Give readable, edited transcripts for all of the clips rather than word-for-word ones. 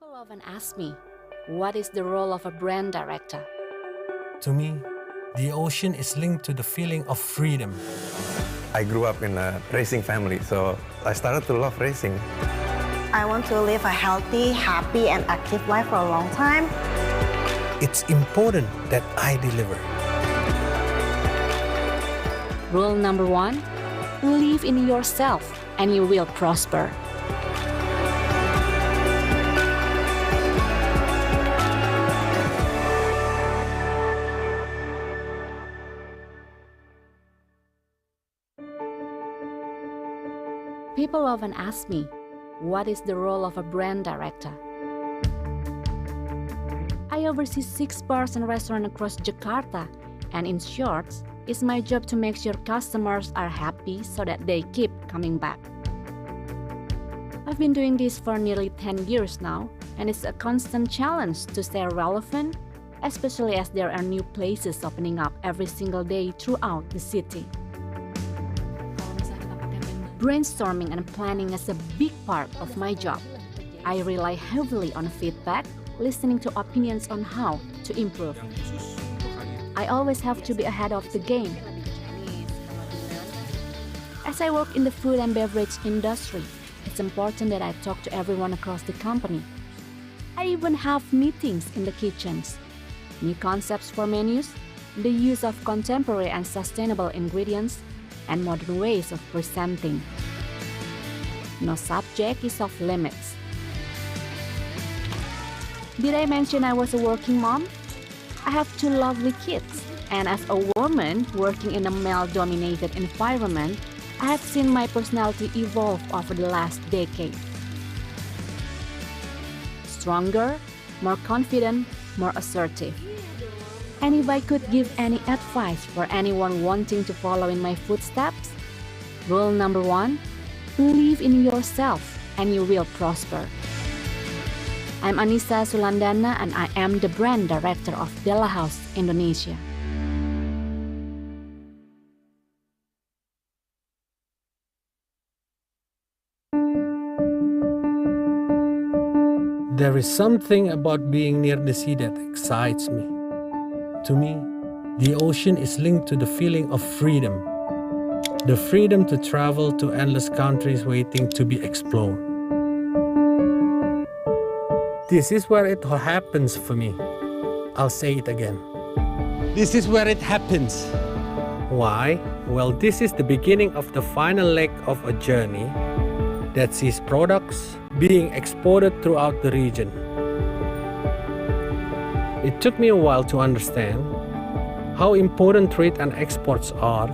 People often ask me, what is the role of a brand director? To me, the ocean is linked to the feeling of freedom. I grew up in a racing family, so I started to love racing. I want to live a healthy, happy, and active life for a long time. It's important that I deliver. Rule number 1, believe in yourself and you will prosper. People often ask me, what is the role of a brand director? I oversee 6 bars and restaurants across Jakarta, and in short, it's my job to make sure customers are happy so that they keep coming back. I've been doing this for nearly 10 years now, and it's a constant challenge to stay relevant, especially as there are new places opening up every single day throughout the city. Brainstorming and planning is a big part of my job. I rely heavily on feedback, listening to opinions on how to improve. I always have to be ahead of the game. As I work in the food and beverage industry, it's important that I talk to everyone across the company. I even have meetings in the kitchens. New concepts for menus, the use of contemporary and sustainable ingredients, and modern ways of presenting. No subject is off limits. Did I mention I was a working mom? I have 2 lovely kids, and as a woman working in a male-dominated environment, I have seen my personality evolve over the last decade. Stronger, more confident, more assertive. And if I could give any advice for anyone wanting to follow in my footsteps, rule number 1, believe in yourself and you will prosper. I'm Anissa Sulandana and I am the brand director of Della House Indonesia. There is something about being near the sea that excites me. To me, the ocean is linked to the feeling of freedom. The freedom to travel to endless countries waiting to be explored. This is where it all happens for me. I'll say it again. This is where it happens. Why? Well, this is the beginning of the final leg of a journey that sees products being exported throughout the region. It took me a while to understand how important trade and exports are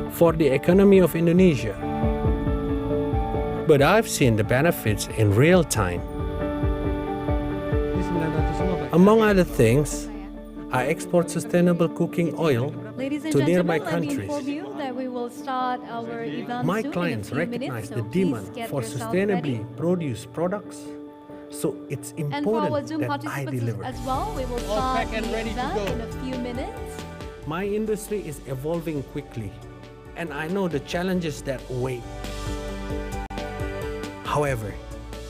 for the economy of Indonesia. But I've seen the benefits in real time. Among other things, I export sustainable cooking oil to nearby countries. My clients recognize the demand for sustainably produced products, so it's important that I deliver. As well, we will start the event in a few minutes. My industry is evolving quickly, and I know the challenges that wait. However,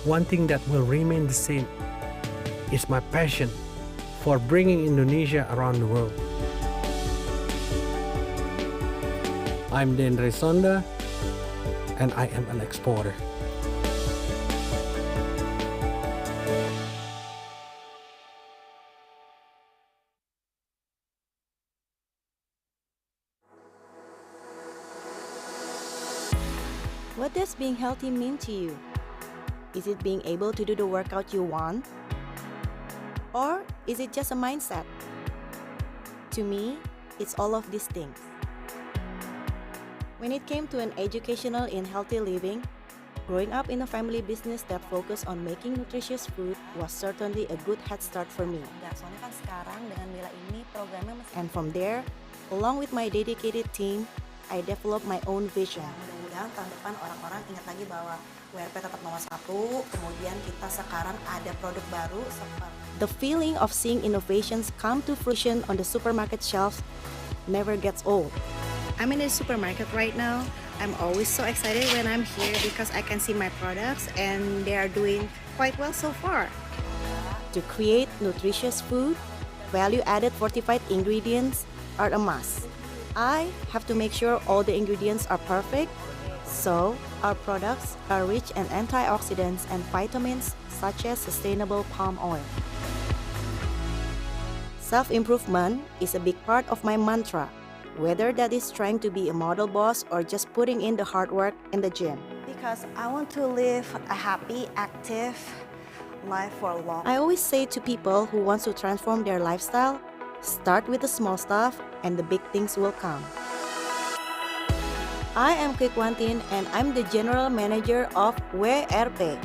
one thing that will remain the same is my passion for bringing Indonesia around the world. I'm Dendre Sonda, and I am an exporter. What does being healthy mean to you? Is it being able to do the workout you want? Or is it just a mindset? To me, it's all of these things. When it came to an educational in healthy living, growing up in a family business that focused on making nutritious food was certainly a good head start for me. And from there, along with my dedicated team, I developed my own vision. Mudah-mudahan tahun depan orang-orang ingat lagi bahwa WRP tetap nomor 1, kemudian kita sekarang ada produk baru seperti the feeling of seeing innovations come to fruition on the supermarket shelves never gets old. I'm in a supermarket right now. I'm always so excited when I'm here because I can see my products and they are doing quite well so far. To create nutritious food, value-added fortified ingredients are a must. I have to make sure all the ingredients are perfect, so our products are rich in antioxidants and vitamins such as sustainable palm oil. Self-improvement is a big part of my mantra, whether that is trying to be a model boss or just putting in the hard work in the gym. Because I want to live a happy, active life for a long. I always say to people who want to transform their lifestyle, start with the small stuff and the big things will come. I am Kekwantin and I'm the General Manager of WRP.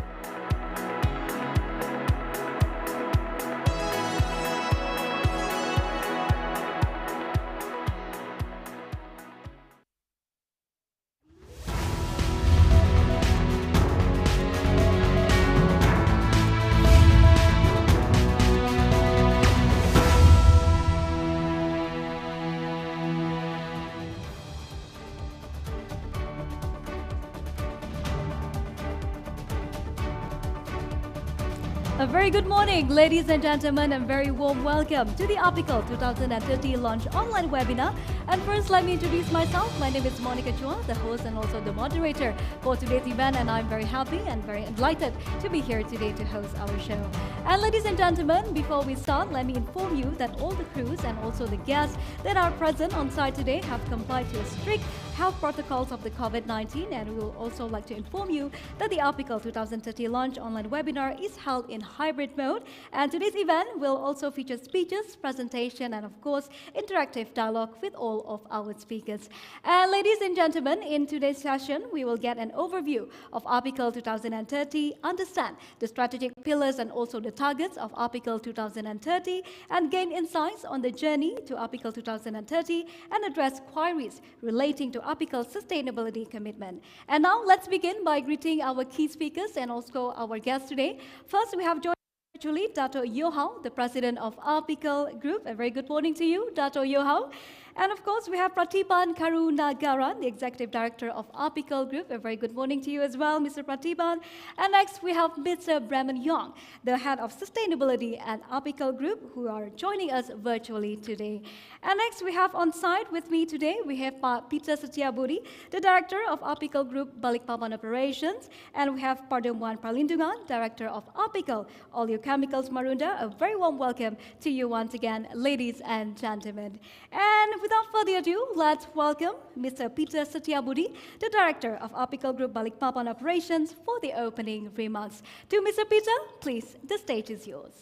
A very good morning, ladies and gentlemen, and very warm welcome to the Apical 2030 launch online webinar. And first, let me introduce myself. My name is Monica Chua, the host and also the moderator for today's event, and I'm very happy and very delighted to be here today to host our show. And ladies and gentlemen, before we start, let me inform you that all the crews and also the guests that are present on site today have complied to strict health protocols of the COVID-19, and we will also like to inform you that the Apical 2030 launch online webinar is held in hybrid mode, and today's event will also feature speeches, presentation, and of course interactive dialogue with all of our speakers. And ladies and gentlemen, in today's session we will get an overview of Apical 2030, understand the strategic pillars and also the targets of Apical 2030, and gain insights on the journey to Apical 2030 and address queries relating to Apical's sustainability commitment. And now let's begin by greeting our key speakers and also our guests today. First, we have joined virtually Dato' Yohao, the president of Apical Group. A very good morning to you, Dato' Yohao. And of course, we have Pratiban Karunagaran, the Executive Director of Apical Group. A very good morning to you as well, Mr. Pratiban. And next, we have Mr. Bremen Yong, the Head of Sustainability at Apical Group, who are joining us virtually today. And next, we have on site with me today, we have Pak Peter Setiabudi, the Director of Apical Group Balikpapan Operations. And we have Pardemuan Pralindungan, Director of Apical Oleochemicals Marunda. A very warm welcome to you once again, ladies and gentlemen. And without further ado, let's welcome Mr. Peter Setiabudi, the Director of Apical Group Balikpapan Operations, for the opening remarks. To Mr. Peter, please, the stage is yours.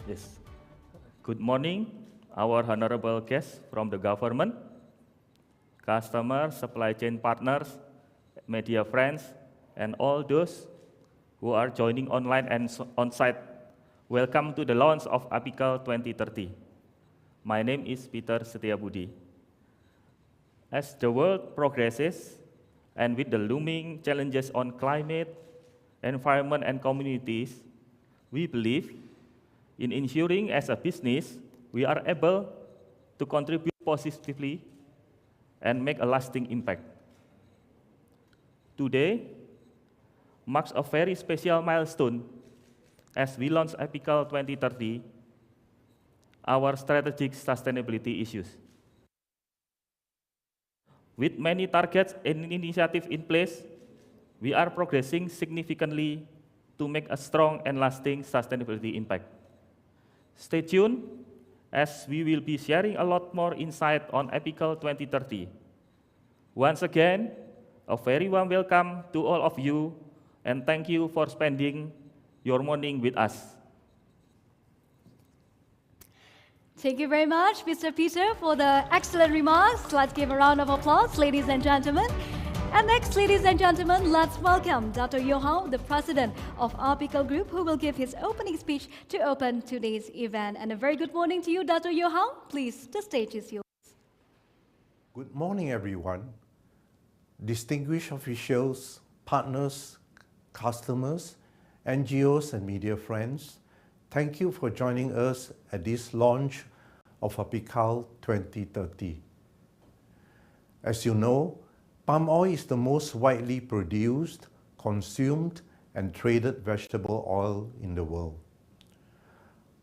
Yes. Good morning, our honorable guests from the government, customers, supply chain partners, media friends, and all those who are joining online and on-site. Welcome to the launch of Apical 2030. My name is Peter Setiabudi. As the world progresses, and with the looming challenges on climate, environment, and communities, we believe in ensuring as a business, we are able to contribute positively and make a lasting impact. Today marks a very special milestone as we launch Apical 2030, our strategic sustainability issues. With many targets and initiatives in place, we are progressing significantly to make a strong and lasting sustainability impact. Stay tuned, as we will be sharing a lot more insight on Apical 2030. Once again, a very warm welcome to all of you, and thank you for spending your morning with us. Thank you very much, Mr. Peter, for the excellent remarks. Let's give a round of applause, ladies and gentlemen. And next, ladies and gentlemen, let's welcome Dato' Yohao, the president of Apical Group, who will give his opening speech to open today's event. And a very good morning to you, Dato' Yohao. Please, the stage is yours. Good morning, everyone. Distinguished officials, partners, customers, NGOs, and media friends, thank you for joining us at this launch of Apical 2030. As you know, palm oil is the most widely produced, consumed, and traded vegetable oil in the world.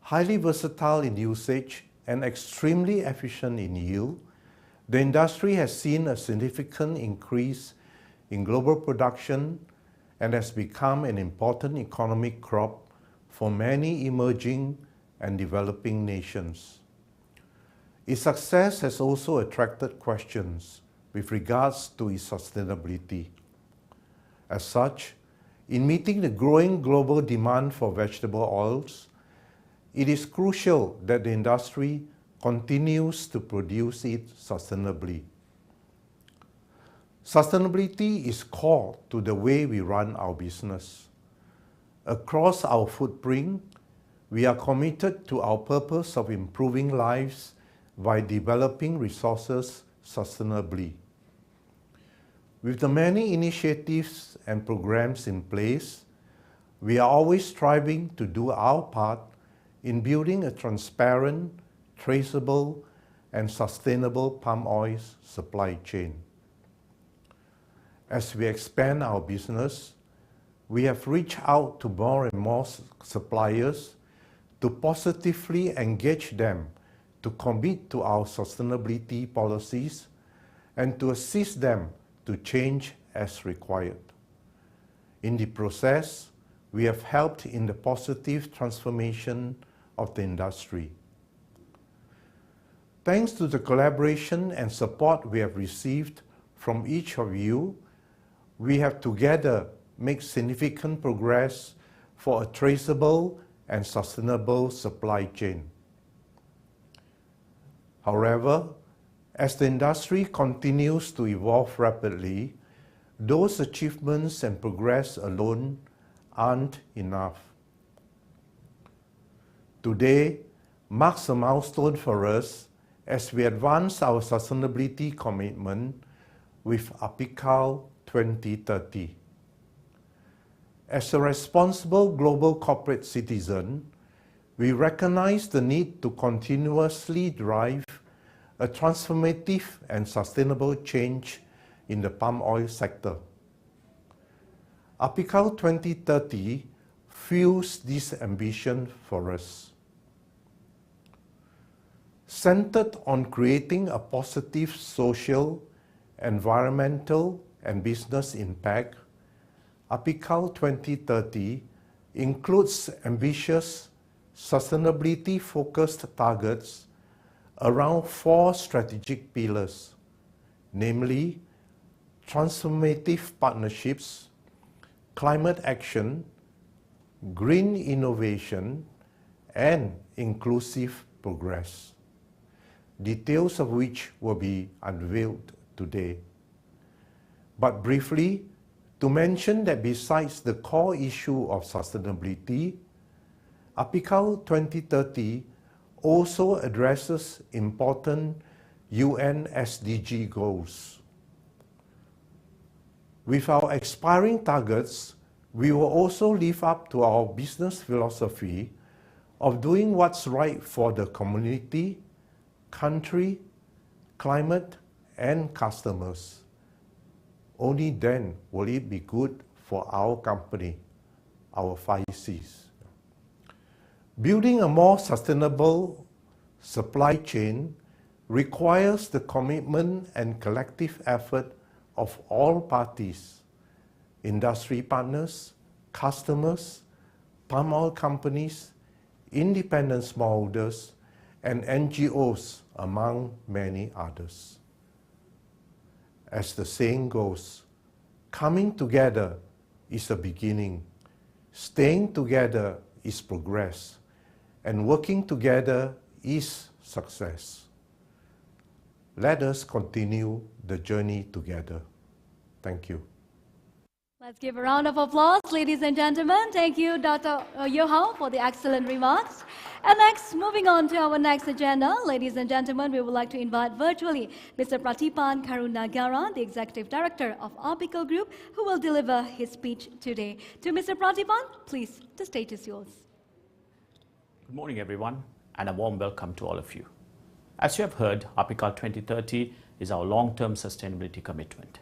Highly versatile in usage and extremely efficient in yield, the industry has seen a significant increase in global production and has become an important economic crop for many emerging and developing nations. Its success has also attracted questions with regards to its sustainability. As such, in meeting the growing global demand for vegetable oils, it is crucial that the industry continues to produce it sustainably. Sustainability is core to the way we run our business. Across our footprint, we are committed to our purpose of improving lives by developing resources sustainably. With the many initiatives and programs in place, we are always striving to do our part in building a transparent, traceable, and sustainable palm oil supply chain. As we expand our business, we have reached out to more and more suppliers to positively engage them to commit to our sustainability policies and to assist them to change as required. In the process, we have helped in the positive transformation of the industry. Thanks to the collaboration and support we have received from each of you, we have together made significant progress for a traceable and sustainable supply chain. However, as the industry continues to evolve rapidly, those achievements and progress alone aren't enough. Today marks a milestone for us as we advance our sustainability commitment with Apical2030. As a responsible global corporate citizen, we recognize the need to continuously drive a transformative and sustainable change in the palm oil sector. Apical2030 fuels this ambition for us. Centered on creating a positive social, environmental, and business impact, Apical2030 includes ambitious, sustainability-focused targets around 4 strategic pillars, namely transformative partnerships, climate action, green innovation, and inclusive progress, details of which will be unveiled today. But briefly, to mention that besides the core issue of sustainability, Apical2030 also addresses important UN SDG goals. With our expiring targets, we will also live up to our business philosophy of doing what's right for the community, country, climate, and customers. Only then will it be good for our company, our 5 Cs. Building a more sustainable supply chain requires the commitment and collective effort of all parties, industry partners, customers, palm oil companies, independent smallholders, and NGOs, among many others. As the saying goes, coming together is a beginning, staying together is progress, and working together is success. Let us continue the journey together. Thank you. Let's give a round of applause, ladies and gentlemen. Thank you, Dr. Yohao, for the excellent remarks. And next, moving on to our next agenda, ladies and gentlemen, we would like to invite virtually Mr. Pratipan Karunagara, the Executive Director of Apical Group, who will deliver his speech today. To Mr. Pratipan, please, the stage is yours. Good morning, everyone, and a warm welcome to all of you. As you have heard, Apical2030 is our long-term sustainability commitment.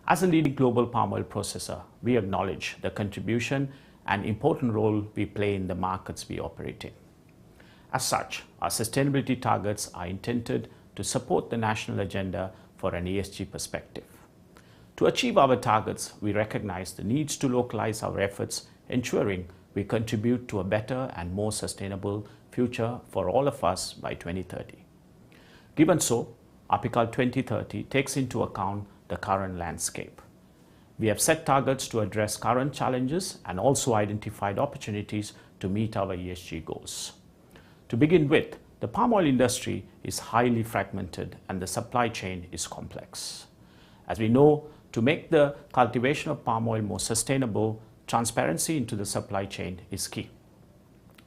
As a leading global palm oil processor, we acknowledge the contribution and important role we play in the markets we operate in. As such, our sustainability targets are intended to support the national agenda for an ESG perspective. To achieve our targets, we recognize the needs to localize our efforts, ensuring we contribute to a better and more sustainable future for all of us by 2030. Given so, Apical2030 takes into account the current landscape. We have set targets to address current challenges and also identified opportunities to meet our ESG goals. To begin with, the palm oil industry is highly fragmented and the supply chain is complex. As we know, to make the cultivation of palm oil more sustainable, transparency into the supply chain is key.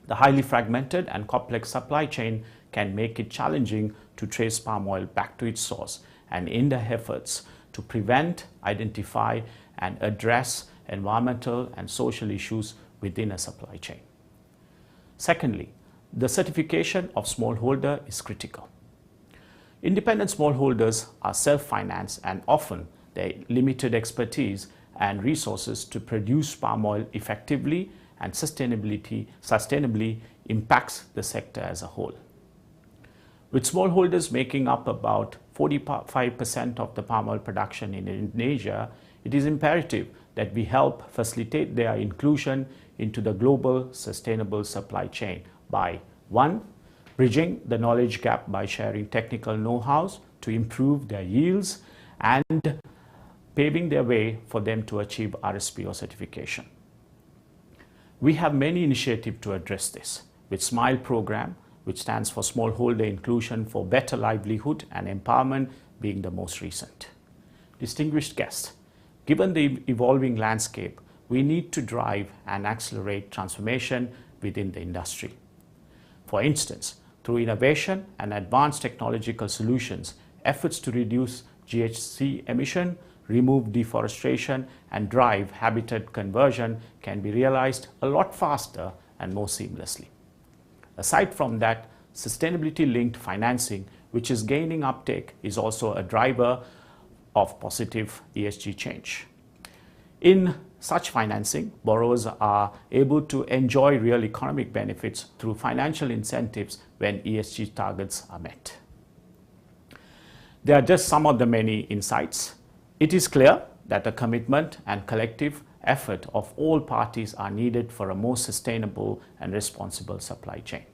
The highly fragmented and complex supply chain can make it challenging to trace palm oil back to its source and hinder efforts to prevent, identify, and address environmental and social issues within a supply chain. Secondly, the certification of smallholder is critical. Independent smallholders are self-financed and often their limited expertise and resources to produce palm oil effectively and sustainably impacts the sector as a whole. With smallholders making up about 45% of the palm oil production in Indonesia, it is imperative that we help facilitate their inclusion into the global sustainable supply chain by 1. Bridging the knowledge gap by sharing technical know-hows to improve their yields and paving their way for them to achieve RSPO certification. We have many initiatives to address this, with SMILE program, which stands for Smallholder Inclusion for Better Livelihood and Empowerment, being the most recent. Distinguished guests, given the evolving landscape, we need to drive and accelerate transformation within the industry. For instance, through innovation and advanced technological solutions, efforts to reduce GHG emission, remove deforestation, and drive habitat conversion can be realized a lot faster and more seamlessly. Aside from that, sustainability-linked financing, which is gaining uptake, is also a driver of positive ESG change. In such financing, borrowers are able to enjoy real economic benefits through financial incentives when ESG targets are met. They are just some of the many insights. It is clear that a commitment and collective effort of all parties are needed for a more sustainable and responsible supply chain.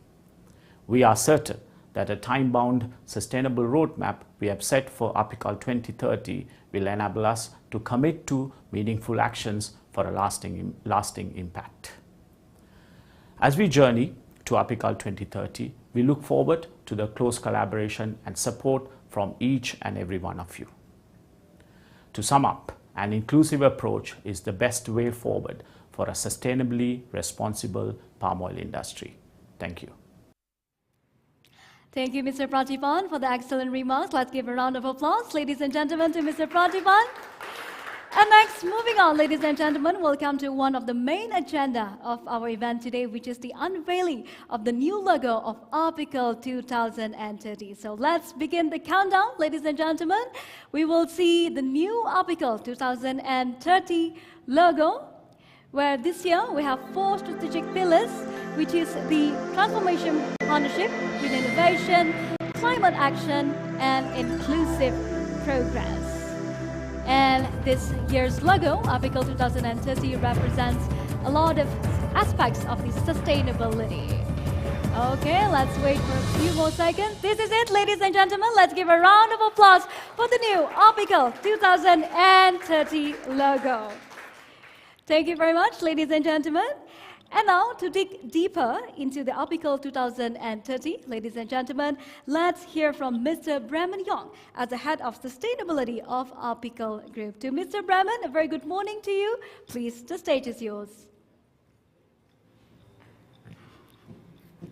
We are certain that a time-bound sustainable roadmap we have set for Apical2030 will enable us to commit to meaningful actions for a lasting impact. As we journey to Apical2030, we look forward to the close collaboration and support from each and every one of you. To sum up, an inclusive approach is the best way forward for a sustainably responsible palm oil industry. Thank you. Thank you, Mr. Pratipan, for the excellent remarks. Let's give a round of applause, ladies and gentlemen, to Mr. Pratipan. And next, moving on, ladies and gentlemen, we'll come to one of the main agenda of our event today, which is the unveiling of the new logo of Apical2030. So let's begin the countdown, ladies and gentlemen. We will see the new Apical2030 logo, where this year we have 4 strategic pillars, which is the transformation partnership with innovation, climate action, and inclusive progress. And this year's logo, Apical2030, represents a lot of aspects of the sustainability. Okay, let's wait for a few more seconds. This is it, ladies and gentlemen. Let's give a round of applause for the new Apical2030 logo. Thank you very much, ladies and gentlemen. And now, to dig deeper into the Apical2030, ladies and gentlemen, let's hear from Mr. Bremen Yong as the head of sustainability of Apical Group. To Mr. Bremen, a very good morning to you. Please, the stage is yours.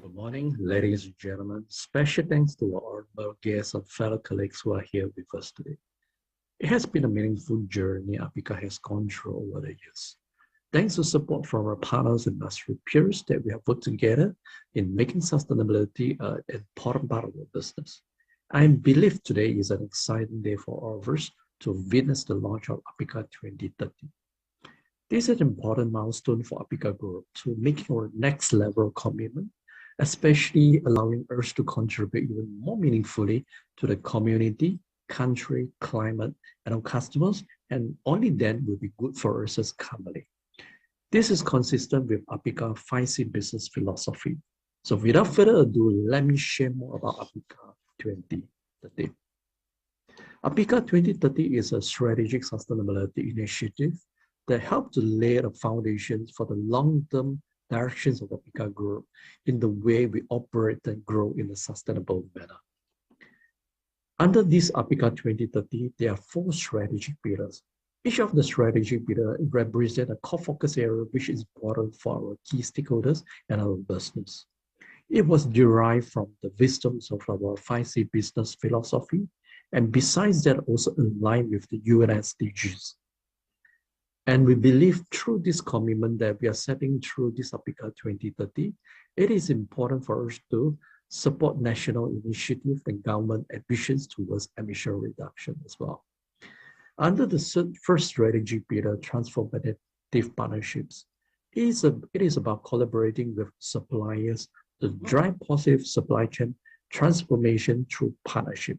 Good morning, ladies and gentlemen. Special thanks to our honorable guests and fellow colleagues who are here with us today. It has been a meaningful journey Apical has gone through over the years. Thanks to support from our partners and industry peers that we have put together in making sustainability an important part of our business. I believe today is an exciting day for all of us to witness the launch of Apical2030. This is an important milestone for Apical Group to make our next level commitment, especially allowing us to contribute even more meaningfully to the community, country, climate, and our customers, and only then will be good for us as a company. This is consistent with Apical 5C business philosophy. So without further ado, let me share more about Apical 2030. Apical 2030 is a strategic sustainability initiative that helps to lay the foundations for the long-term directions of Apical Group in the way we operate and grow in a sustainable manner. Under this Apical 2030, there are 4 strategic pillars. Each of the strategic pillars represents a core focus area which is important for our key stakeholders and our business. It was derived from the wisdoms of our 5C business philosophy, and besides that, also aligned with the UN SDGs. And we believe through this commitment that we are setting through this Apical 2030, it is important for us to support national initiatives and government ambitions towards emission reduction as well. Under the first strategic pillar, transformative partnerships, it is about collaborating with suppliers to drive positive supply chain transformation through partnership.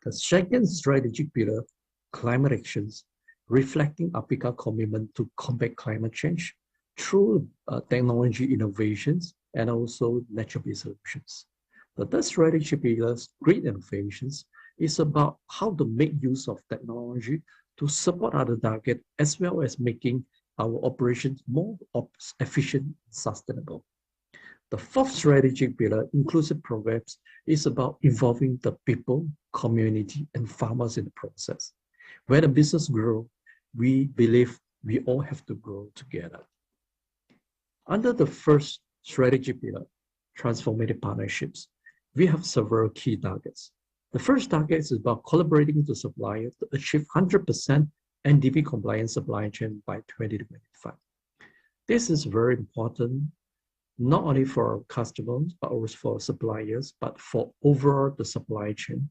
The second strategic pillar, climate actions, reflecting Apical commitment to combat climate change through technology innovations and also natural-based solutions. The third strategic pillar, great innovations, is about how to make use of technology to support other targets as well as making our operations more efficient and sustainable. The fourth strategic pillar, inclusive programs, is about involving the people, community, and farmers in the process. When a business grows, we believe we all have to grow together. Under the first strategic pillar, transformative partnerships, we have several key targets. The first target is about collaborating with the supplier to achieve 100% NDP compliant supply chain by 2025. This is very important, not only for our customers, but also for suppliers, but for overall the supply chain.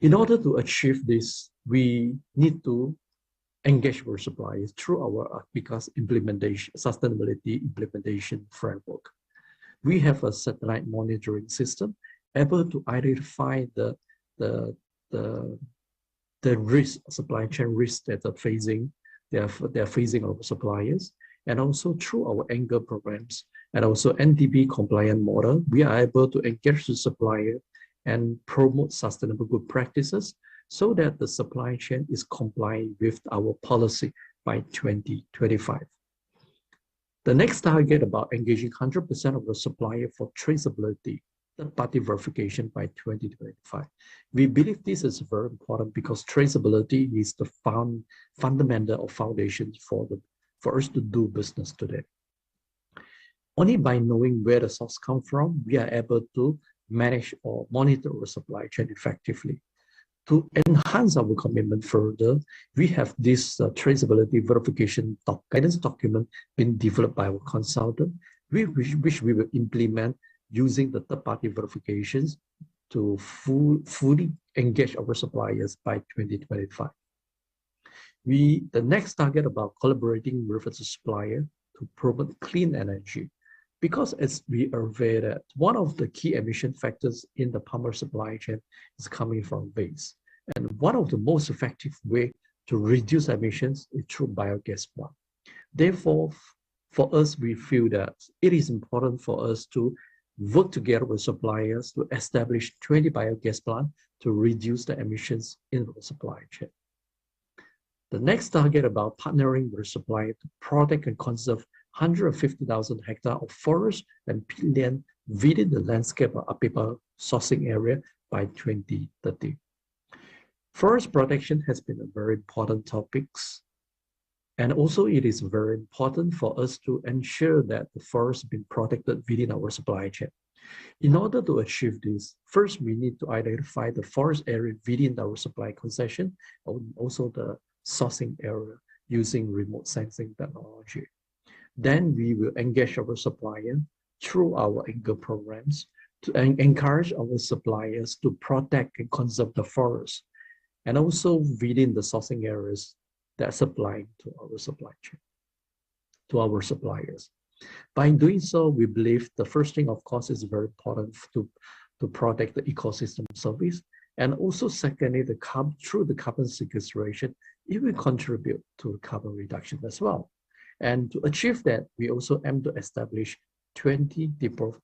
In order to achieve this, we need to engage with suppliers through our Apical's implementation, sustainability implementation framework. We have a satellite monitoring system able to identify the risk, supply chain risks that they're facing our suppliers. And also through our anchor programs and also NDP compliant model, we are able to engage the supplier and promote sustainable good practices so that the supply chain is compliant with our policy by 2025. The next target about engaging 100% of the supplier for traceability, third-party verification by 2025. We believe this is very important because traceability is the fundamental foundation for us to do business today. Only by knowing where the source comes from, we are able to manage or monitor our supply chain effectively. To enhance our commitment further, we have this traceability verification guidance document being developed by our consultant, which we will implement using the third-party verifications to fully engage our suppliers by 2025. The next target about collaborating with the supplier to promote clean energy, because as we are aware that one of the key emission factors in the palm supply chain is coming from waste. And one of the most effective way to reduce emissions is through biogas plant. Therefore, for us, we feel that it is important for us to work together with suppliers to establish 20 biogas plants to reduce the emissions in the supply chain. The next target about partnering with suppliers to protect and conserve 150,000 hectares of forest and peatland within the landscape of Apical sourcing area by 2030. Forest protection has been a very important topic, and also it is very important for us to ensure that the forest has been protected within our supply chain. In order to achieve this, first we need to identify the forest area within our supply concession, and also the sourcing area using remote sensing technology. Then we will engage our supplier through our anchor programs to encourage our suppliers to protect and conserve the forest, and also within the sourcing areas that are supplying to our supply chain, to our suppliers. By doing so, we believe the first thing, of course, is very important to protect the ecosystem service. And also, secondly, through the carbon sequestration, it will contribute to carbon reduction as well. And to achieve that, we also aim to establish 20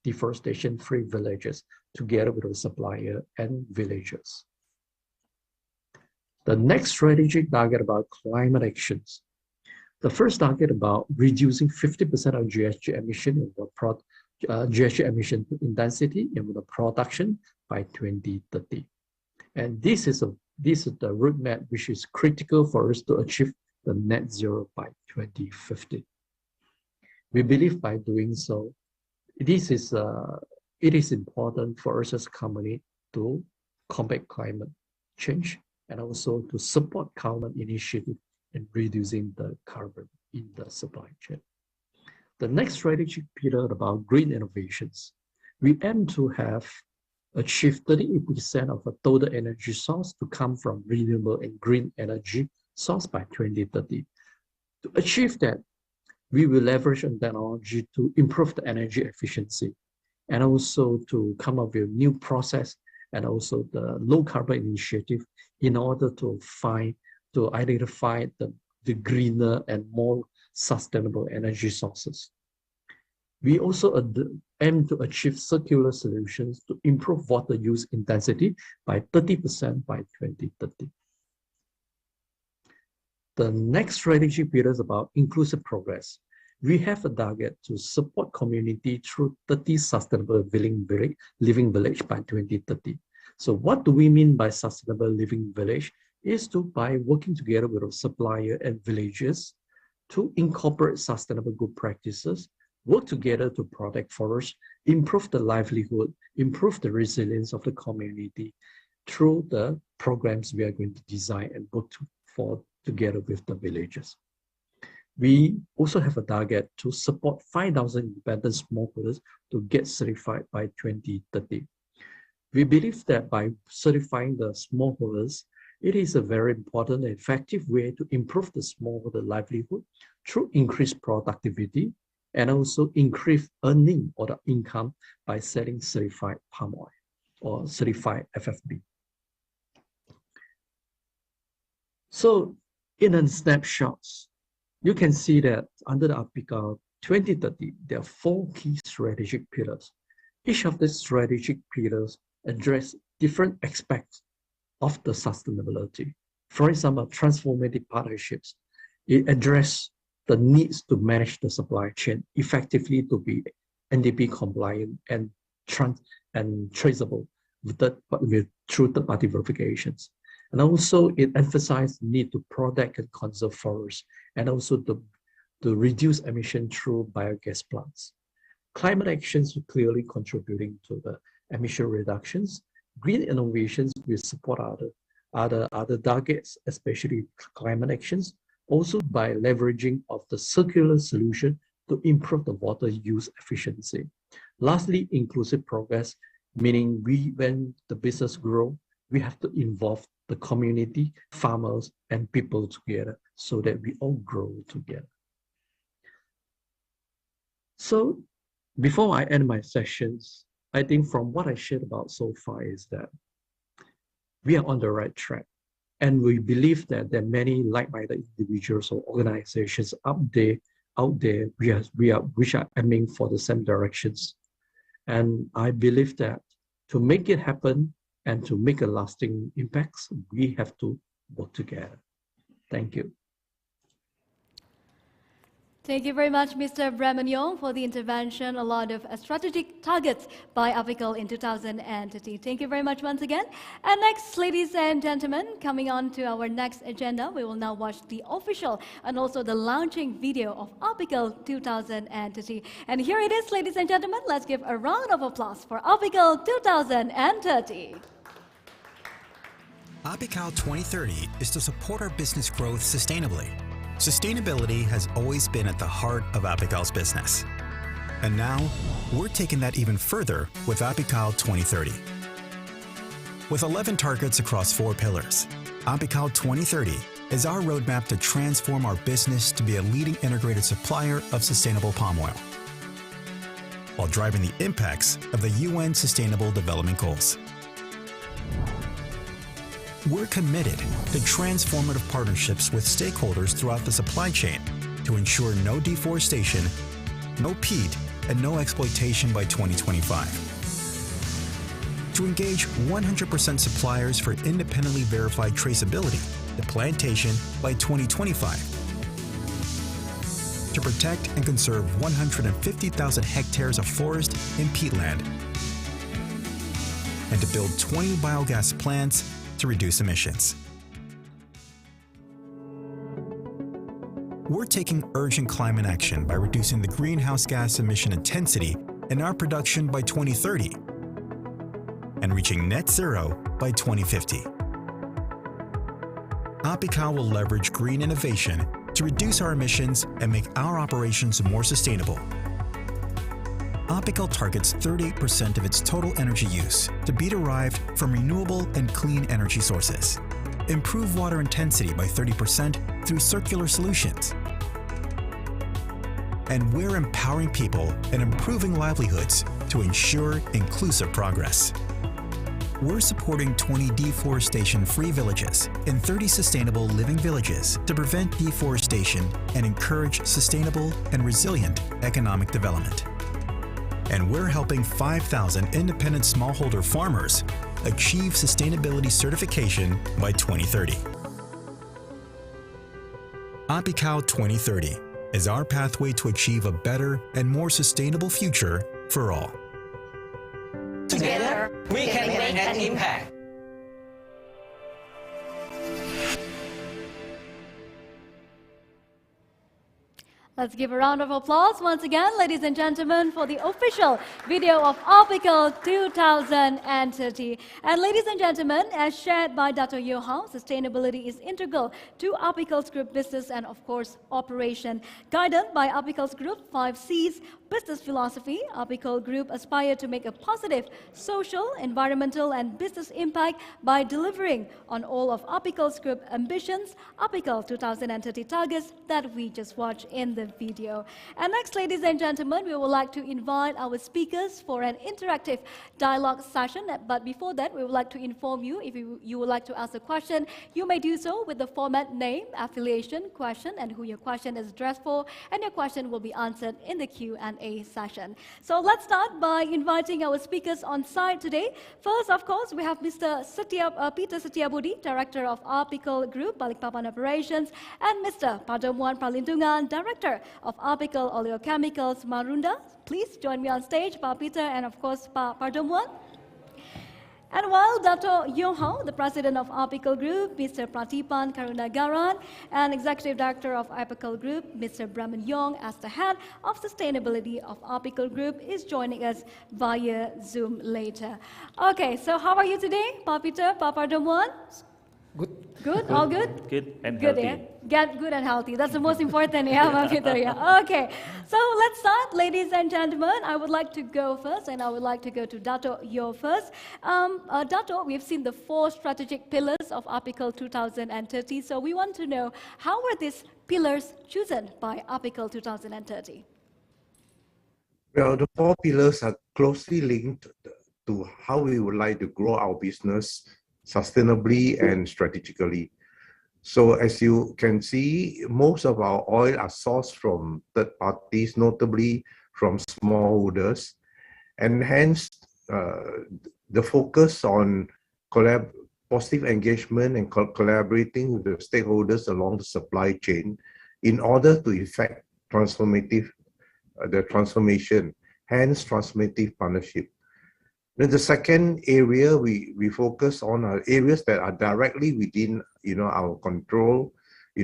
deforestation-free villages together with the supplier and villagers. The next strategic target about climate actions. The first target about reducing 50% of GHG emission GHG emission intensity in the production by 2030. And this is the roadmap which is critical for us to achieve the net zero by 2050. We believe by doing so, it is important for us as a company to combat climate change and also to support carbon initiative in reducing the carbon in the supply chain. The next strategic pillar about green innovations. We aim to have achieved 38% of a total energy source to come from renewable and green energy source by 2030. To achieve that, we will leverage on technology to improve the energy efficiency and also to come up with new process and also the low carbon initiative in order to identify the greener and more sustainable energy sources. We also aim to achieve circular solutions to improve water use intensity by 30% by 2030. The next strategy pillar is about inclusive progress. We have a target to support community through 30 sustainable living village by 2030. So what do we mean by sustainable living village? Is to, by working together with our supplier and villagers to incorporate sustainable good practices, work together to protect forests, improve the livelihood, improve the resilience of the community through the programs we are going to design and work together with the villagers. We also have a target to support 5,000 independent smallholders to get certified by 2030. We believe that by certifying the smallholders, it is a very important and effective way to improve the smallholder livelihood through increased productivity and also increase earning or the income by selling certified palm oil or certified FFB. So in a snapshot, you can see that under the Apical 2030, there are 4 key strategic pillars. Each of the strategic pillars address different aspects of the sustainability. For example, transformative partnerships. It addresses the needs to manage the supply chain effectively to be NDP compliant and traceable through third-party verifications. And also it emphasizes the need to protect and conserve forests and also to reduce emission through biogas plants. Climate actions are clearly contributing to the emission reductions. Green innovations will support other targets, especially climate actions, also by leveraging of the circular solution to improve the water use efficiency. Lastly, inclusive progress, meaning when the business grows, we have to involve the community, farmers, and people together so that we all grow together. So before I end my sessions, I think from what I shared about so far is that we are on the right track. And we believe that there are many like-minded individuals or organizations out there which are aiming for the same directions. And I believe that to make it happen and to make a lasting impact, we have to work together. Thank you. Thank you very much, Mr. Brahmanyong, for the intervention. A lot of strategic targets by Apical in 2030. Thank you very much once again. And next, ladies and gentlemen, coming on to our next agenda, we will now watch the official and also the launching video of Apical 2030. And here it is, ladies and gentlemen. Let's give a round of applause for Apical 2030. Apical 2030 is to support our business growth sustainably. Sustainability has always been at the heart of Apical's business. And now, we're taking that even further with Apical2030. With 11 targets across 4 pillars, Apical2030 is our roadmap to transform our business to be a leading integrated supplier of sustainable palm oil, while driving the impacts of the UN Sustainable Development Goals. We're committed to transformative partnerships with stakeholders throughout the supply chain to ensure no deforestation, no peat, and no exploitation by 2025. To engage 100% suppliers for independently verified traceability to plantation by 2025. To protect and conserve 150,000 hectares of forest and peatland. And to build 20 biogas plants to reduce emissions. We're taking urgent climate action by reducing the greenhouse gas emission intensity in our production by 2030 and reaching net zero by 2050. Apical will leverage green innovation to reduce our emissions and make our operations more sustainable. Apical targets 38% of its total energy use to be derived from renewable and clean energy sources. Improve water intensity by 30% through circular solutions. And we're empowering people and improving livelihoods to ensure inclusive progress. We're supporting 20 deforestation-free villages and 30 sustainable living villages to prevent deforestation and encourage sustainable and resilient economic development. And we're helping 5,000 independent smallholder farmers achieve sustainability certification by 2030. Apical2030 is our pathway to achieve a better and more sustainable future for all. Together, we can make an impact. Let's give a round of applause once again, ladies and gentlemen, for the official video of Apical 2030. And ladies and gentlemen, as shared by Dr. Yohao, sustainability is integral to Apical's group business and, of course, operation. Guided by Apical's group 5 C's business philosophy, Apical Group aspire to make a positive social, environmental, and business impact by delivering on all of Apical's group ambitions, Apical 2030 targets that we just watched in the video. And next, ladies and gentlemen, we would like to invite our speakers for an interactive dialogue session. But before that, we would like to inform you, if you would like to ask a question, you may do so with the format name, affiliation, question, and who your question is addressed for, and your question will be answered in the Q&A session. So let's start by inviting our speakers on site today. First, of course, we have Mr. Peter Setiabudi, Director of Apical Group, Balikpapan Operations, and Mr. Padomuan Pralindungan, Director of Apical Oleochemicals, Marunda. Please join me on stage, Pak Peter, and of course, Pak Padomuan. And while Dr. Yohao, the President of Apical Group, Mr. Pratipan Karunagaran, and Executive Director of Apical Group, Mr. Brahman Yong, as the Head of Sustainability of Apical Group, is joining us via Zoom later. Okay, so how are you today, Pak Peter, Pak Padomuan? Good. Good? All good? Good and Good, healthy. yeah? Get good and healthy. That's the most important, yeah, Pak Peter, yeah. Okay, so let's start, ladies and gentlemen. I would like to go first, and I would like to go to Dato' Yo first. Dato', we've seen the 4 strategic pillars of Apical 2030, so we want to know, how were these pillars chosen by Apical 2030? Well, the 4 pillars are closely linked to how we would like to grow our business sustainably and strategically. So as you can see, most of our oil are sourced from third parties, notably from smallholders, and hence the focus on positive engagement and collaborating with the stakeholders along the supply chain in order to effect the transformation, hence transformative partnership. Then the second area we focus on are areas that are directly within our control,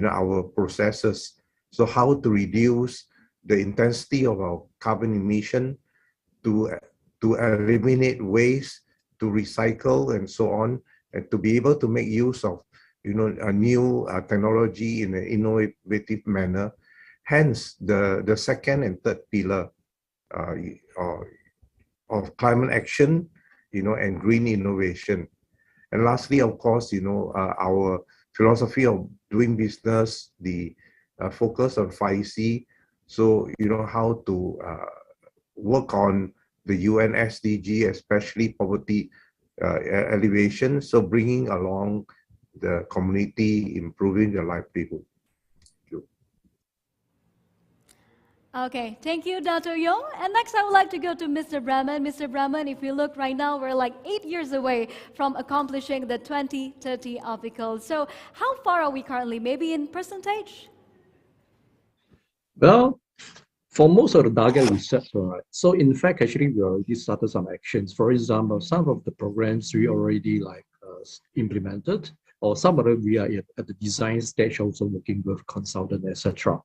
our processes. So how to reduce the intensity of our carbon emission, to eliminate waste, to recycle and so on, and to be able to make use of a new technology in an innovative manner. Hence the second and third pillar of climate action, and green innovation. And lastly, of course, our philosophy of doing business, the focus on 5C. So, how to work on the UN SDG, especially poverty alleviation. So bringing along the community, improving their livelihood. Okay, thank you, Dr. Yong. And next, I would like to go to Mr. Brahman. Mr. Brahman, if you look right now, we're like 8 years away from accomplishing the 2030 Apical. So how far are we currently, maybe in percentage? Well, for most of the target we set, right? So in fact, actually, we already started some actions. For example, some of the programs we already implemented, or some of them we are at the design stage, also working with consultants, etc.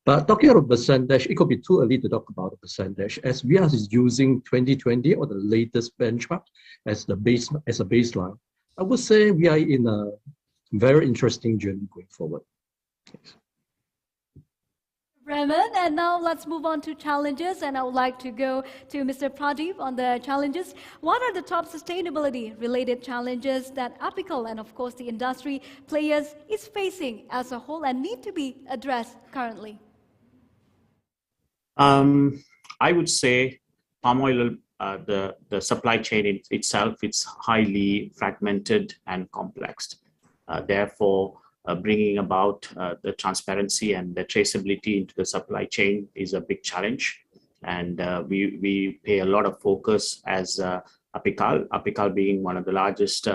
But talking about percentage, it could be too early to talk about the percentage, as we are using 2020 or the latest benchmark as a baseline. I would say we are in a very interesting journey going forward. Thanks. Raymond, and now let's move on to challenges, and I would like to go to Mr. Pradeep on the challenges. What are the top sustainability related challenges that Apical and of course the industry players is facing as a whole and need to be addressed currently? I would say palm oil, the supply chain itself, it's highly fragmented and complex. Therefore, bringing about the transparency and the traceability into the supply chain is a big challenge. And we pay a lot of focus as Apical being one of the largest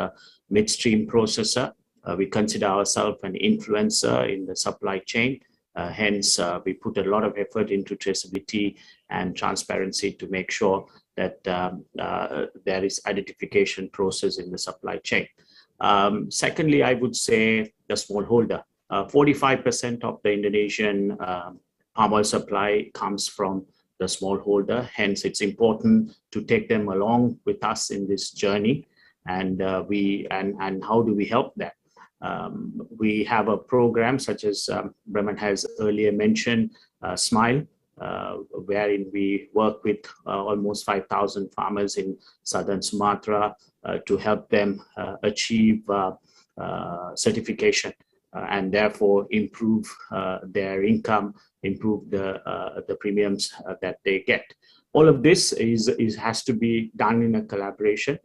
midstream processor. We consider ourselves an influencer in the supply chain. Hence, we put a lot of effort into traceability and transparency to make sure that there is identification process in the supply chain. Secondly, I would say the smallholder. 45% of the Indonesian palm oil supply comes from the smallholder. Hence, it's important to take them along with us in this journey. And how do we help them? We have a program such as Brahman has earlier mentioned, SMILE, wherein we work with almost 5,000 farmers in southern Sumatra to help them achieve certification and therefore improve their income, improve the premiums that they get. All of this has to be done in a collaboration.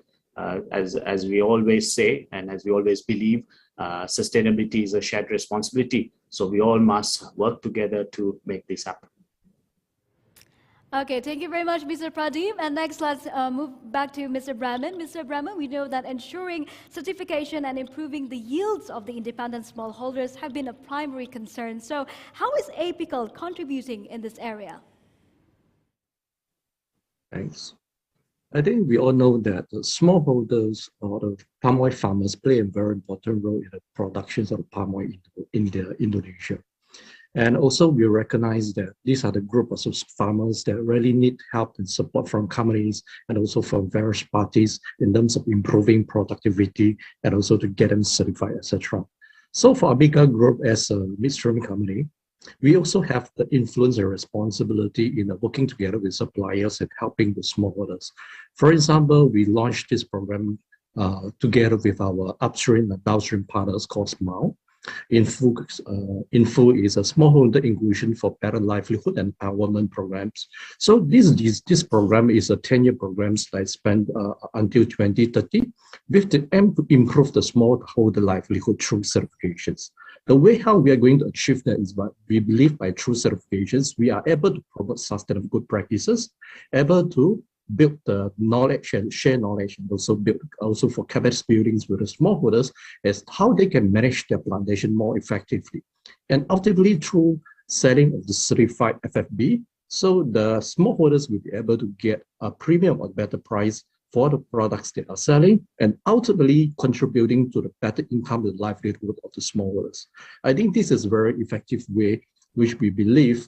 As we always say, and as we always believe, sustainability is a shared responsibility. So we all must work together to make this happen. Okay, thank you very much, Mr. Pradeep. And next, let's move back to Mr. Brahman. Mr. Brahman, we know that ensuring certification and improving the yields of the independent smallholders have been a primary concern. So how is Apical contributing in this area? Thanks. I think we all know that the smallholders or the palm oil farmers play a very important role in the productions of palm oil in Indonesia. And also we recognize that these are the group of farmers that really need help and support from companies and also from various parties in terms of improving productivity and also to get them certified, etc. So for Apical Group as a midstream company, we also have the influence and responsibility in working together with suppliers and helping the smallholders. For example, we launched this program together with our upstream and downstream partners called SMILE. Info is a smallholder inclusion for better livelihood and empowerment programs. So this program is a 10-year program that spans until 2030 with the aim to improve the smallholder livelihood through certifications. The way how we are going to achieve that is what we believe by true certifications, we are able to promote sustainable good practices, able to build the knowledge and share knowledge, and also build for capacity buildings with the smallholders as how they can manage their plantation more effectively. And ultimately through selling of the certified FFB, so the smallholders will be able to get a premium or better price for the products they are selling, and ultimately contributing to the better income and livelihood of the smallholders. I think this is a very effective way which we believe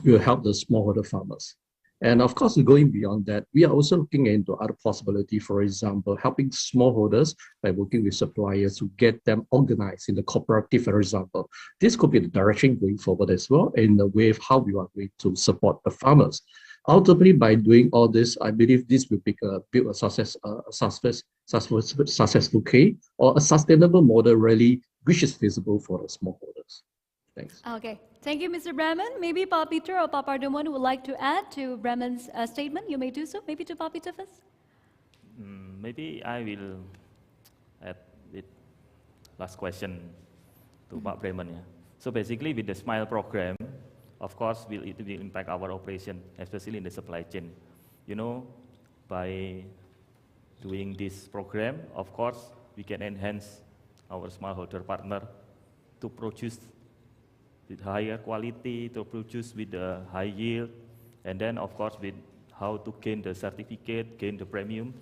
will help the smallholder farmers. And of course, going beyond that, we are also looking into other possibilities, for example, helping smallholders by working with suppliers to get them organized in the cooperative, for example. This could be the direction going forward as well in the way of how we are going to support the farmers. Ultimately, by doing all this, I believe this will build a successful case or a sustainable model really, which is feasible for the smallholders. Thanks. Okay, thank you, Mr. Brahman. Maybe Pa Peter or Pa Pardomon would like to add to Brahman's statement. You may do so. Maybe to Pa Peter first. Maybe I will add with last question to Pak Brahman. Yeah. So basically, with the SMILE program, of course, it will impact our operation, especially in the supply chain. You know, by doing this program, of course, we can enhance our smallholder partner to produce with higher quality, to produce with the high yield, and then, of course, with how to gain the certificate, gain the premium.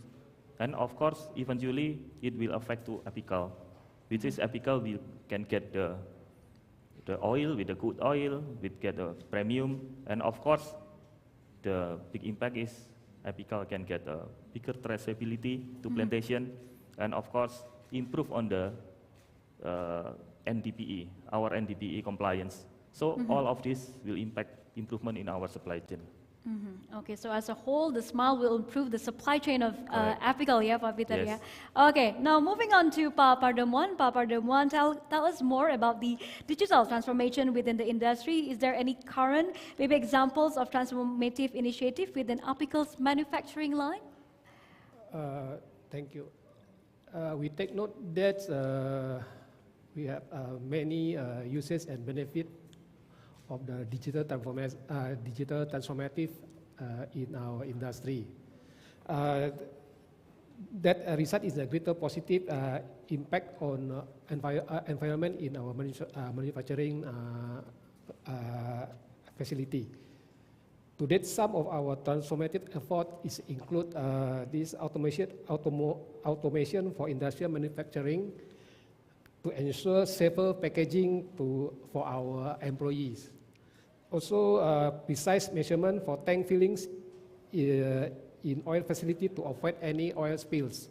And of course, eventually, it will affect to Apical, which is Apical, we can get the oil with the good oil, we get the premium, and of course, the big impact is Apical can get a bigger traceability to plantation, and of course, improve on the NDPE, our NDPE compliance. So all of this will impact improvement in our supply chain. Okay, so as a whole, the SMILE will improve the supply chain of Apical, yeah, Pa Peter, Yes. yeah? Okay, now moving on to Pa Pardomon. Pa Pardomon, tell us more about the digital transformation within the industry. Is there any current, maybe examples of transformative initiative within Apical's manufacturing line? Thank you. We take note that we have many uses and benefits of the digital transformative in our industry. That result is a greater positive impact on environment in our manufacturing facility. To date, some of our transformative effort is include this automation for industrial manufacturing to ensure safer packaging for our employees. Also, precise measurement for tank fillings in oil facility to avoid any oil spills.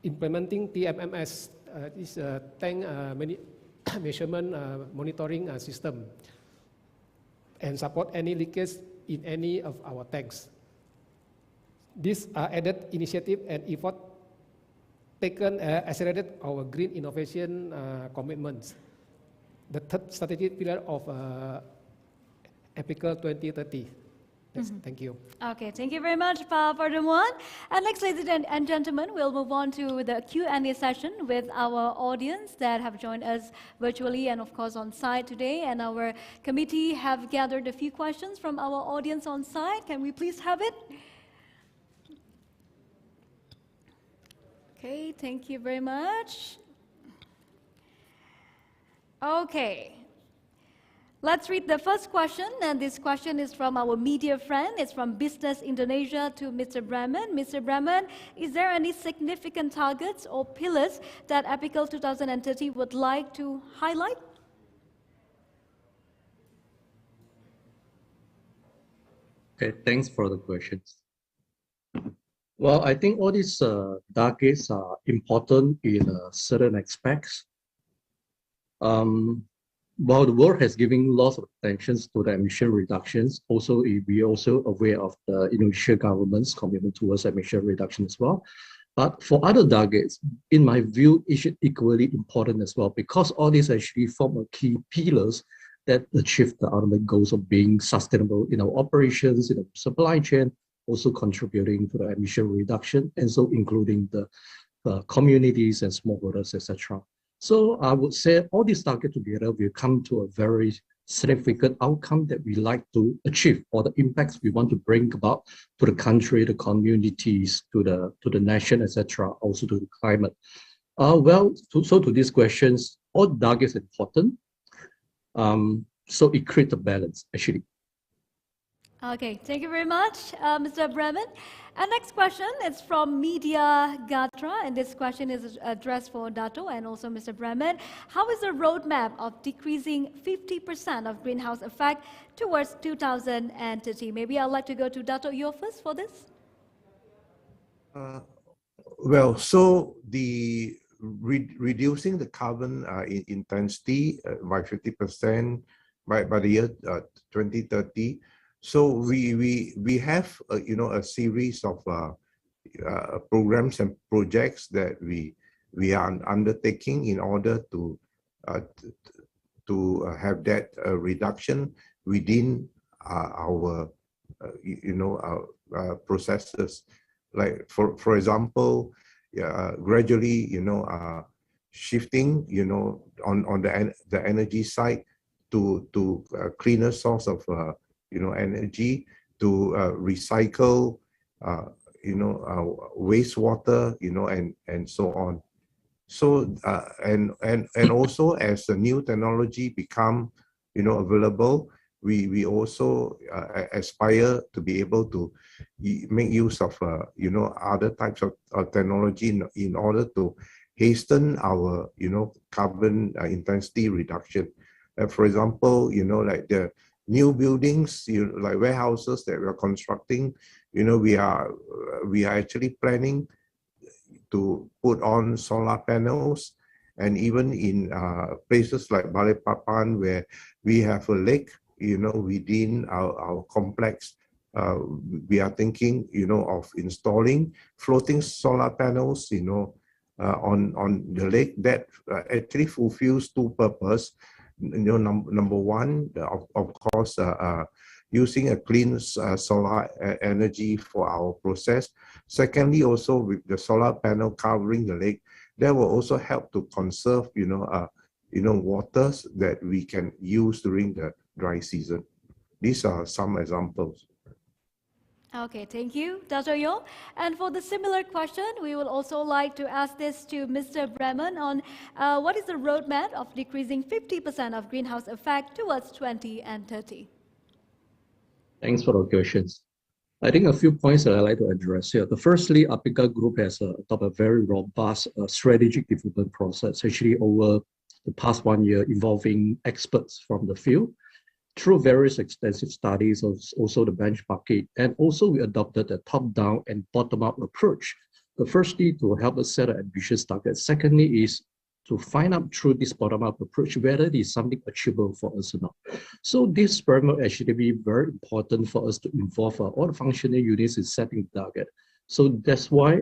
Implementing TMMS, this tank measurement monitoring system, and support any leakage in any of our tanks. These are added initiative and effort taken accelerated our green innovation commitments. The third strategic pillar of Apical2030. Thank you. Okay, thank you very much, Pa Pardomon. And next, ladies and gentlemen, we'll move on to the Q&A session with our audience that have joined us virtually and, of course, on site today. And our committee have gathered a few questions from our audience on site. Can we please have it? Okay, thank you very much. Okay. Let's read the first question, and this question is from our media friend. It's from Business Indonesia to Mr. Brahman. Mr. Brahman, is there any significant targets or pillars that Apical 2030 would like to highlight? Okay, thanks for the questions. Well, I think all these targets are important in certain aspects. While the world has given lots of attention to the emission reductions, also we are also aware of the Indonesian government's commitment towards emission reduction as well. But for other targets, in my view, it should equally important as well, because all these actually form a key pillars that achieve the ultimate goals of being sustainable in our operations, in our supply chain, also contributing to the emission reduction, and so including the communities and smallholders, etc. So I would say all these targets together will come to a very significant outcome that we like to achieve, or the impacts we want to bring about to the country, the communities, to the nation, etc., also to the climate. So to these questions, all targets are important. So it creates a balance, actually. Okay, thank you very much, Mr. Brahman. And next question is from Media Gatra, and this question is addressed for Dato and also Mr. Brahman. How is the roadmap of decreasing 50% of greenhouse effect towards 2030? Maybe I'd like to go to Dato, you first for this. So the reducing the carbon intensity by 50% by the year 2030. So we have a series of programs and projects that we are undertaking in order to have that reduction within our processes. Like for example, gradually shifting on the energy side to cleaner source of energy, to recycle wastewater, and so on. So and also as the new technology become available, we also aspire to be able to make use of other types of technology in order to hasten our carbon intensity reduction. For example, like the new buildings, like warehouses that we are constructing, we are actually planning to put on solar panels, and even in places like Balikpapan, where we have a lake, within our complex, we are thinking, of installing floating solar panels, on the lake that actually fulfills two purposes. Number one, of course, using a clean solar energy for our process. Secondly, also with the solar panel covering the lake, that will also help to conserve, waters that we can use during the dry season. These are some examples. Okay, thank you, Dr. Yeo. And for the similar question, we would also like to ask this to Mr. Bremen on what is the roadmap of decreasing 50% of greenhouse effect towards 2030? Thanks for the questions. I think a few points that I'd like to address here. Firstly, Apical Group has adopted a very robust strategic development process, actually over the past 1 year, involving experts from the field, through various extensive studies, also the benchmarking, and also we adopted a top-down and bottom-up approach. The firstly, to help us set an ambitious target. Secondly is to find out through this bottom-up approach whether it is something achievable for us or not. So this framework actually be very important for us to involve all the functional units in setting the target. So that's why,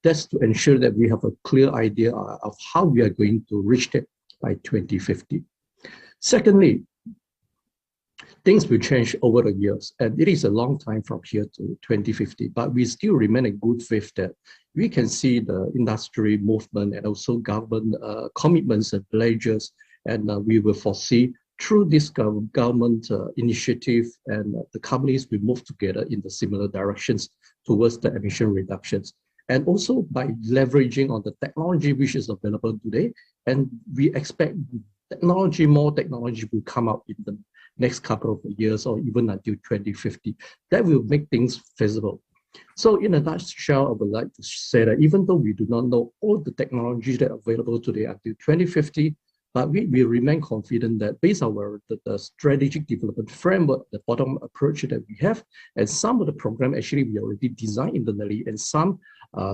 that's to ensure that we have a clear idea of how we are going to reach that by 2050. Secondly, things will change over the years, and it is a long time from here to 2050, but we still remain in good faith that we can see the industry movement and also government commitments and pledges, and we will foresee through this government initiative, and the companies will move together in the similar directions towards the emission reductions. And also by leveraging on the technology which is available today, and we expect more technology will come out in the next couple of years or even until 2050. That will make things feasible. So in a nutshell, I would like to say that even though we do not know all the technologies that are available today until 2050, but we remain confident that based on the strategic development framework, the bottom approach that we have, and some of the program actually we already designed internally, and some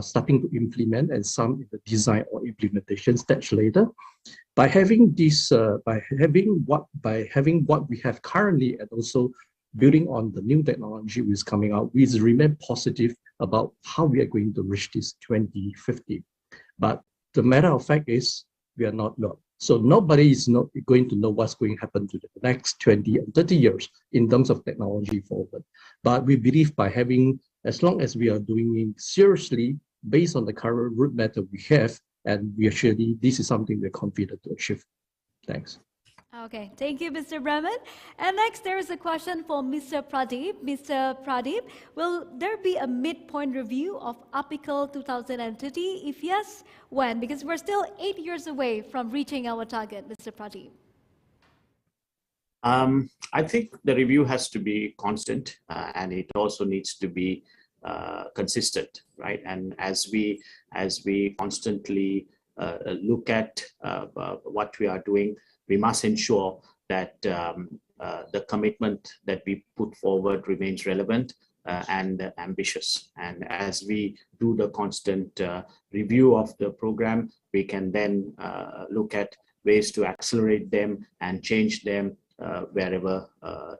starting to implement, and some in the design or implementation stage later. By having this, by having what we have currently, and also building on the new technology which is coming out, we remain positive about how we are going to reach this 2050. But the matter of fact is, we are not known. So nobody is not going to know what's going to happen to the next 20 and 30 years in terms of technology forward. But we believe by having, as long as we are doing it seriously, based on the current route method we have, and we actually, this is something we're confident to achieve. Thanks. Okay, thank you, Mr. Bremen. And next, there is a question for Mr. Pradeep. Mr. Pradeep, will there be a midpoint review of Apical 2030? If yes, when? Because we're still 8 years away from reaching our target, Mr. Pradeep. I think the review has to be constant, and it also needs to be consistent, right? And as we constantly look at what we are doing, we must ensure that the commitment that we put forward remains relevant and ambitious. And as we do the constant review of the program, we can then look at ways to accelerate them and change them wherever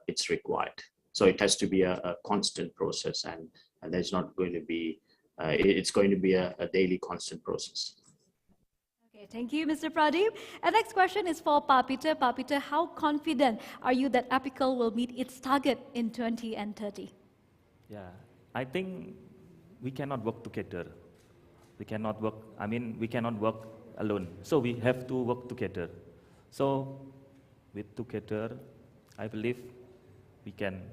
it's required. So it has to be a constant process, and there's not going to be, it's going to be a daily constant process. Okay, thank you, Mr. Pradeep. And next question is for Peter. Peter, how confident are you that Apical will meet its target in 2030? Yeah, I think we cannot work together. We cannot work, we cannot work alone. So we have to work together. So with together, I believe we can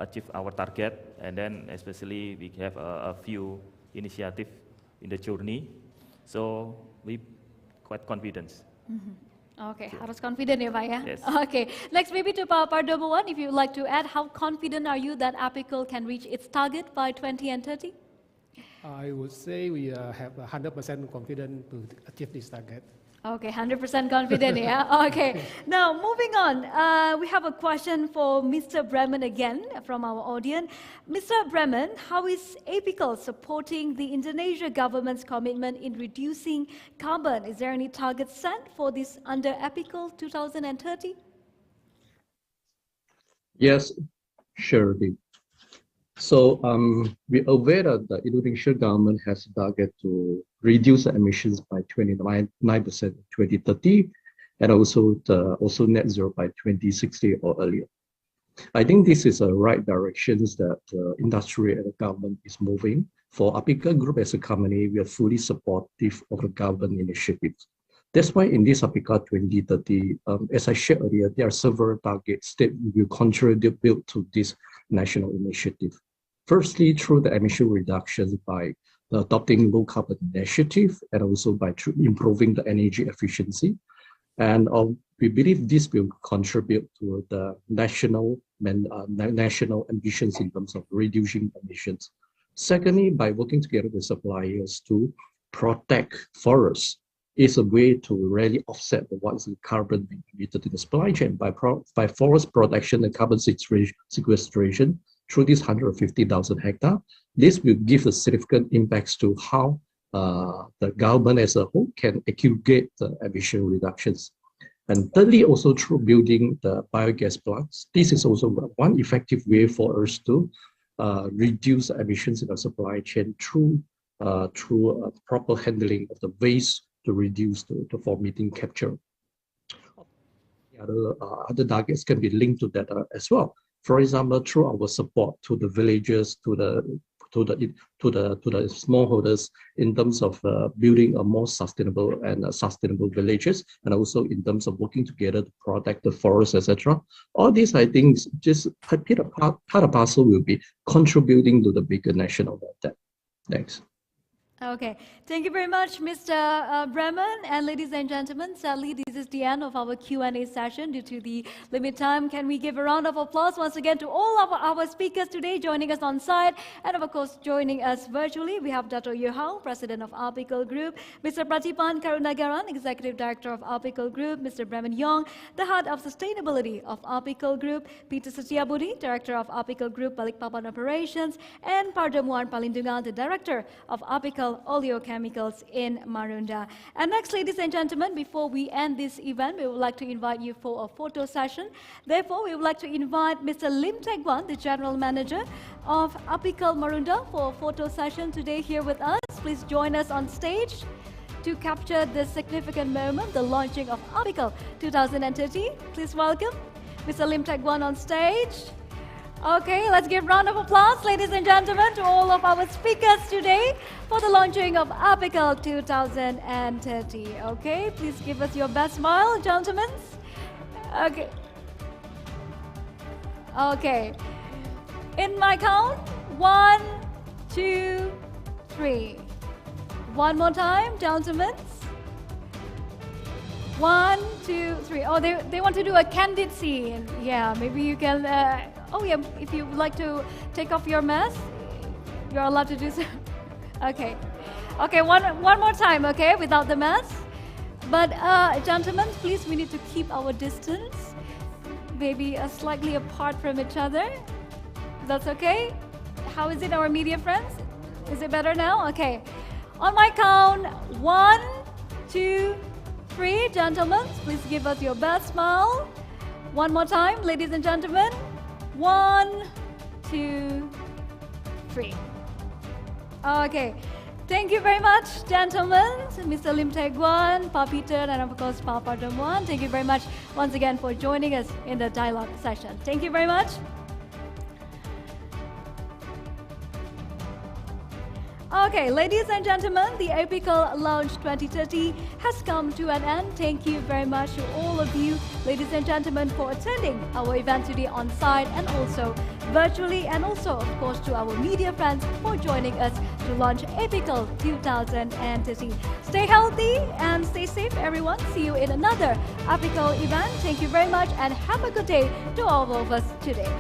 achieve our target, and then especially we have a few initiatives in the journey. So we quite confident. Okay, harus confident ya Pak ya? Yes. Okay, next maybe to Pak Pardomuan, if you would like to add, how confident are you that Apical can reach its target by 2030? I would say we have 100% confidence to achieve this target. Okay, 100% confident, yeah? Okay, now moving on, we have a question for Mr. Bremen again from our audience. Mr. Bremen, how is Apical supporting the Indonesia government's commitment in reducing carbon? Is there any target set for this under Apical 2030? Yes, surely. So we're aware that the Indonesian government has a target to reduce the emissions by 29% in 2030, and also net zero by 2060 or earlier. I think this is the right directions that industry and the government is moving. For Apical Group as a company, we are fully supportive of the government initiatives. That's why in this Apical 2030, as I shared earlier, there are several targets that will contribute to this national initiative. Firstly, through the emission reductions by adopting low carbon initiative, and also by improving the energy efficiency. And we believe this will contribute to the national ambitions in terms of reducing emissions. Secondly, by working together with suppliers to protect forests is a way to really offset what is the carbon being emitted in the supply chain by forest protection and carbon sequestration through this 150,000 hectares. This will give a significant impacts to how the government as a whole can aggregate the emission reductions. And thirdly, also through building the biogas plants. This is also one effective way for us to reduce emissions in the supply chain through proper handling of the waste to reduce for methane capture. Other targets can be linked to that as well. For example, through our support to the villages, to the smallholders in terms of building a more sustainable villages, and also in terms of working together to protect the forests, etc. All these, I think, just part and parcel will be contributing to the bigger national debt. Thanks. Okay, thank you very much, Mr. Bremen. And ladies and gentlemen, sadly, this is the end of our Q&A session due to the limit time. Can we give a round of applause once again to all of our speakers today joining us on site, and of course, joining us virtually. We have Dato' Yohao, President of Apical Group, Mr. Pratipan Karunagaran, Executive Director of Apical Group, Mr. Bremen Yong, the Head of Sustainability of Apical Group, Peter Setiabudi, Director of Apical Group Balikpapan Operations, and Pardomuan Palindungan, the Director of Apical Oleochemicals in Marunda. And next, ladies and gentlemen, before we end this event, we would like to invite you for a photo session. Therefore, we would like to invite Mr. Lim Taek-wan, the General Manager of Apical Marunda, for a photo session today here with us. Please join us on stage to capture this significant moment, the launching of Apical 2030. Please welcome Mr. Lim Taek-wan on stage. Okay, let's give a round of applause, ladies and gentlemen, to all of our speakers today for the launching of Apical 2030. Okay, please give us your best smile, gentlemen. Okay. Okay. In my count, 1, 2, 3. One more time, gentlemen. 1, 2, 3. Oh, they want to do a candid scene. Yeah, maybe you can. Oh yeah, if you would like to take off your mask, you're allowed to do so. Okay. Okay, one more time, okay, without the mask. But gentlemen, please, we need to keep our distance, maybe slightly apart from each other. That's okay? How is it, our media friends? Is it better now? Okay. On my count, 1, 2, 3, gentlemen, please give us your best smile. One more time, ladies and gentlemen. 1, 2, 3. Okay. Thank you very much, gentlemen, Mr. Lim Tae Guan, Pa Peter, and of course, Pa Pardamuan. Thank you very much once again for joining us in the dialogue session. Thank you very much. Okay, ladies and gentlemen, the Apical Launch 2030 has come to an end. Thank you very much to all of you, ladies and gentlemen, for attending our event today on site and also virtually, and also, of course, to our media friends for joining us to launch Apical 2030. Stay healthy and stay safe, everyone. See you in another Apical event. Thank you very much and have a good day to all of us today.